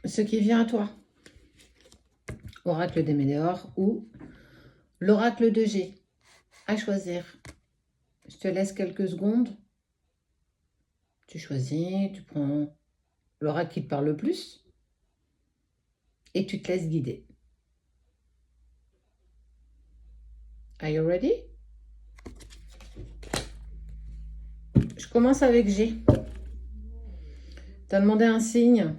ce qui vient à toi. Oracle des Météores ou l'oracle de G. À choisir. Je te laisse quelques secondes. Tu choisis, tu prends l'oracle qui te parle le plus et tu te laisses guider. Are you ready? Je commence avec G. Tu as demandé un signe.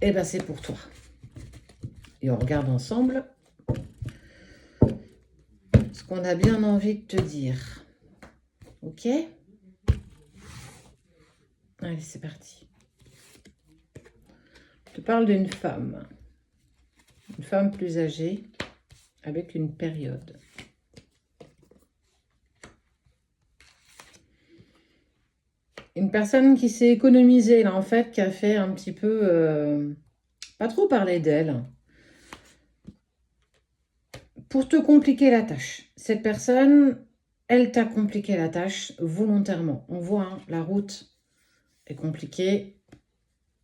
Eh bien, c'est pour toi. Et on regarde ensemble ce qu'on a bien envie de te dire. Ok? Allez, c'est parti. Je te parle d'une femme. Une femme plus âgée avec une période. Une personne qui s'est économisée, là, en fait, qui a fait un petit peu... pas trop parler d'elle. Pour te compliquer la tâche. Cette personne, elle t'a compliqué la tâche volontairement. On voit, hein, la route est compliquée.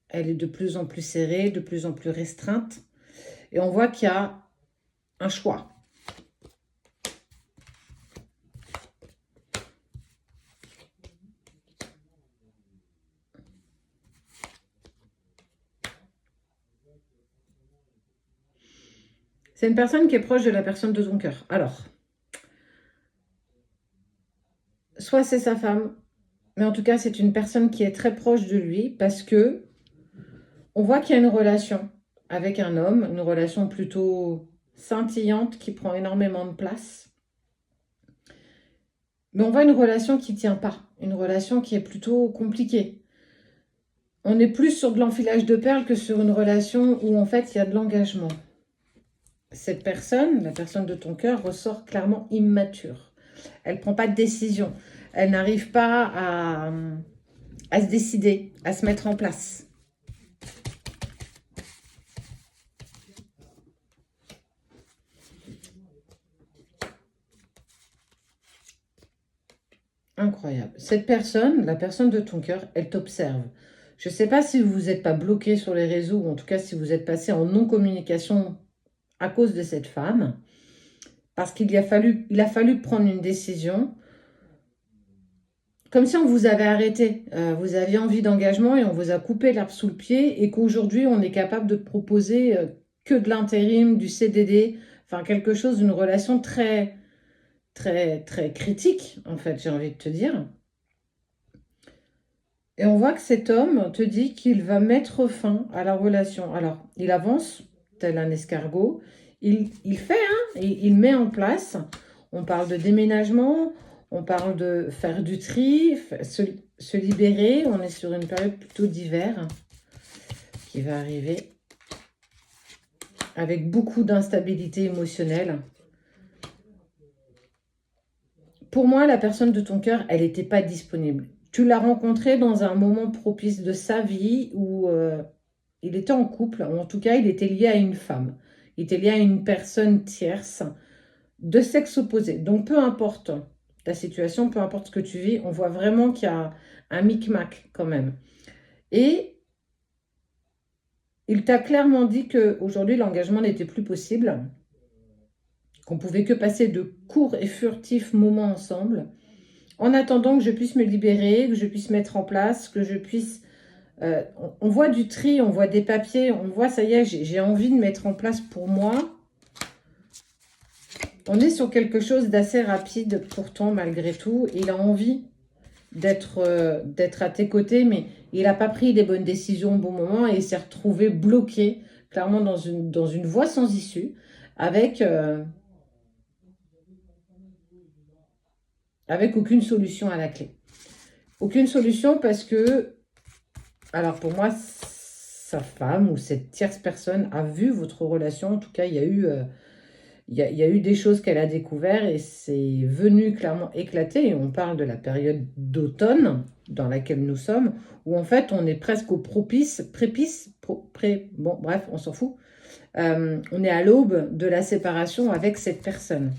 Elle est de plus en plus serrée, de plus en plus restreinte. Et on voit qu'il y a un choix. C'est une personne qui est proche de la personne de ton cœur. Alors, soit c'est sa femme, mais en tout cas, c'est une personne qui est très proche de lui parce que on voit qu'il y a une relation avec un homme, une relation plutôt scintillante qui prend énormément de place. Mais on voit une relation qui ne tient pas, une relation qui est plutôt compliquée. On est plus sur de l'enfilage de perles que sur une relation où en fait il y a de l'engagement. Cette personne, la personne de ton cœur, ressort clairement immature. Elle ne prend pas de décision. Elle n'arrive pas à se décider, à se mettre en place. Incroyable. Cette personne, la personne de ton cœur, elle t'observe. Je ne sais pas si vous n'êtes pas bloqué sur les réseaux, ou en tout cas si vous êtes passé en non-communication à cause de cette femme, parce qu'il a fallu prendre une décision, comme si on vous avait arrêté. Vous aviez envie d'engagement et on vous a coupé l'herbe sous le pied, et qu'aujourd'hui on est capable de proposer que de l'intérim, du CDD, enfin quelque chose, d'une relation très, très, très critique, en fait, j'ai envie de te dire. Et on voit que cet homme te dit qu'il va mettre fin à la relation. Alors, il avance, tel un escargot. Il fait, hein, il met en place. On parle de déménagement, on parle de faire du tri, se libérer. On est sur une période plutôt d'hiver qui va arriver avec beaucoup d'instabilité émotionnelle. Pour moi, la personne de ton cœur, elle n'était pas disponible. Tu l'as rencontré dans un moment propice de sa vie où il était en couple, ou en tout cas, il était lié à une femme. Il était lié à une personne tierce de sexe opposé. Donc, peu importe ta situation, peu importe ce que tu vis, on voit vraiment qu'il y a un micmac quand même. Et il t'a clairement dit qu'aujourd'hui, l'engagement n'était plus possible, qu'on pouvait que passer de courts et furtifs moments ensemble, en attendant que je puisse me libérer, que je puisse mettre en place, que je puisse... on voit du tri, on voit des papiers, on voit, ça y est, j'ai envie de mettre en place pour moi. On est sur quelque chose d'assez rapide, pourtant, malgré tout. Il a envie d'être à tes côtés, mais il n'a pas pris les bonnes décisions au bon moment et il s'est retrouvé bloqué, clairement, dans une voie sans issue, avec aucune solution à la clé. Aucune solution parce que, alors pour moi, sa femme ou cette tierce personne a vu votre relation. En tout cas, il y a eu des choses qu'elle a découvertes et c'est venu clairement éclater. Et on parle de la période d'automne dans laquelle nous sommes, où en fait, on est presque au bon, bref, on s'en fout. On est à l'aube de la séparation avec cette personne.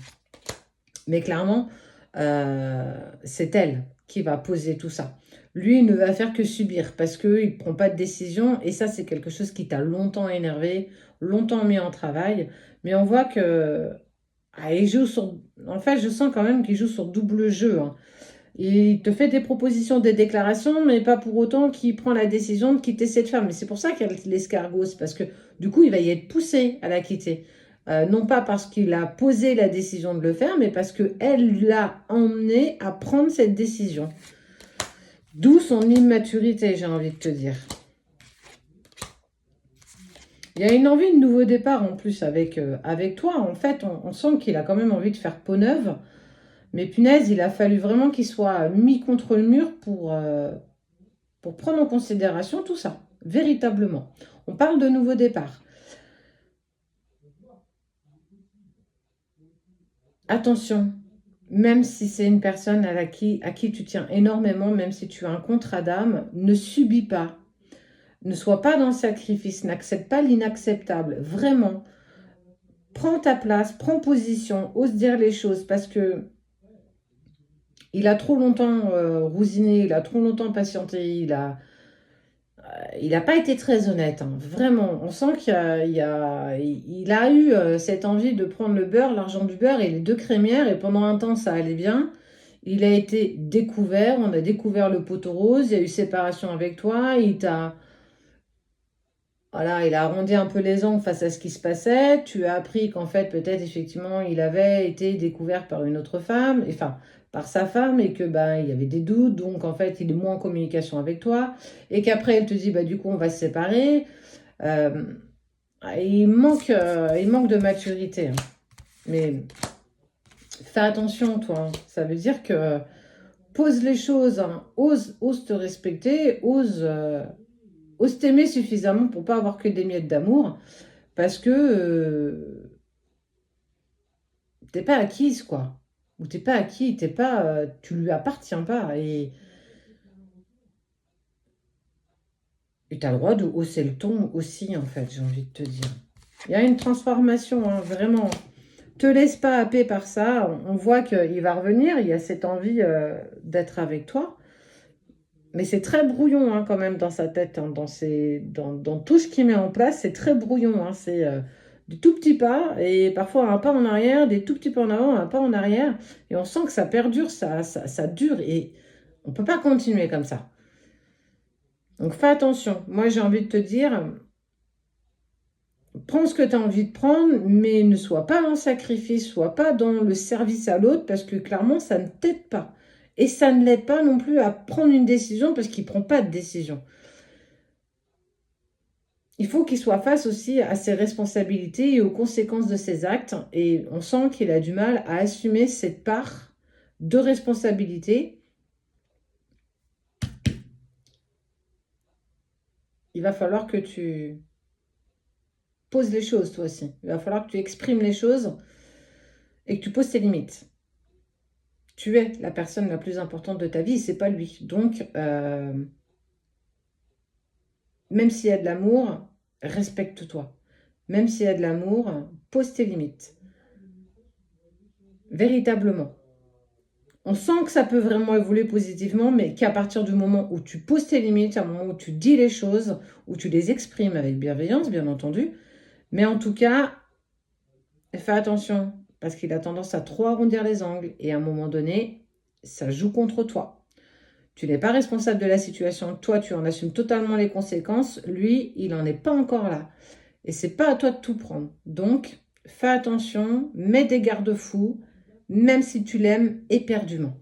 Mais clairement, c'est elle qui va poser tout ça. Lui, il ne va faire que subir parce qu'il ne prend pas de décision. Et ça, c'est quelque chose qui t'a longtemps énervé, longtemps mis en travail. Mais on voit que il joue sur... En fait, je sens quand même qu'il joue sur double jeu, hein. Il te fait des propositions, des déclarations, mais pas pour autant qu'il prend la décision de quitter cette femme. Mais c'est pour ça qu'il y a l'escargot, c'est parce que du coup, il va y être poussé à la quitter. Non pas parce qu'il a posé la décision de le faire, mais parce qu'elle l'a emmené à prendre cette décision. D'où son immaturité, j'ai envie de te dire. Il y a une envie de nouveau départ en plus avec toi. En fait, on sent qu'il a quand même envie de faire peau neuve. Mais punaise, il a fallu vraiment qu'il soit mis contre le mur pour prendre en considération tout ça, véritablement. On parle de nouveau départ. Attention, même si c'est une personne à qui tu tiens énormément, même si tu as un contrat d'âme, ne subis pas. Ne sois pas dans le sacrifice, n'accepte pas l'inacceptable. Vraiment, prends ta place, prends position, ose dire les choses parce que il a trop longtemps rousiné, il a trop longtemps patienté, il a pas été très honnête, hein. Vraiment. On sent il a eu cette envie de prendre le beurre, l'argent du beurre et les deux crémières, et pendant un temps, ça allait bien. Il a été découvert, on a découvert le poteau rose, il y a eu séparation avec toi, voilà, il a arrondi un peu les angles face à ce qui se passait. Tu as appris qu'en fait, peut-être effectivement, il avait été découvert par une autre femme, enfin, par sa femme, et que ben, il y avait des doutes, donc en fait, il est moins en communication avec toi, et qu'après, elle te dit, bah, du coup, on va se séparer. Euh, il manque de maturité, hein. Mais fais attention, toi, hein. Ça veut dire que pose les choses, hein. Ose te respecter, ose t'aimer suffisamment pour pas avoir que des miettes d'amour. Parce que t'es pas acquise, quoi. Ou t'es pas acquis, t'es pas, tu lui appartiens pas. Et tu as le droit de hausser le ton aussi, en fait, j'ai envie de te dire. Il y a une transformation, hein, vraiment. Te laisse pas happer par ça. On voit qu'il va revenir, il y a cette envie d'être avec toi. Mais c'est très brouillon hein, quand même dans sa tête, hein, dans tout ce qu'il met en place, c'est très brouillon, hein, c'est des tout petits pas et parfois un pas en arrière, des tout petits pas en avant, un pas en arrière. Et on sent que ça perdure, ça dure et on ne peut pas continuer comme ça. Donc fais attention. Moi j'ai envie de te dire, prends ce que tu as envie de prendre, mais ne sois pas dans le sacrifice, sois pas dans le service à l'autre parce que clairement ça ne t'aide pas. Et ça ne l'aide pas non plus à prendre une décision parce qu'il ne prend pas de décision. Il faut qu'il soit face aussi à ses responsabilités et aux conséquences de ses actes. Et on sent qu'il a du mal à assumer cette part de responsabilité. Il va falloir que tu poses les choses, toi aussi. Il va falloir que tu exprimes les choses et que tu poses tes limites. Tu es la personne la plus importante de ta vie, c'est pas lui. Donc, même s'il y a de l'amour, respecte-toi. Même s'il y a de l'amour, pose tes limites. Véritablement. On sent que ça peut vraiment évoluer positivement, mais qu'à partir du moment où tu poses tes limites, à un moment où tu dis les choses, où tu les exprimes avec bienveillance, bien entendu. Mais en tout cas, fais attention, parce qu'il a tendance à trop arrondir les angles. Et à un moment donné, ça joue contre toi. Tu n'es pas responsable de la situation. Toi, tu en assumes totalement les conséquences. Lui, il n'en est pas encore là. Et c'est pas à toi de tout prendre. Donc, fais attention, mets des garde-fous, même si tu l'aimes éperdument.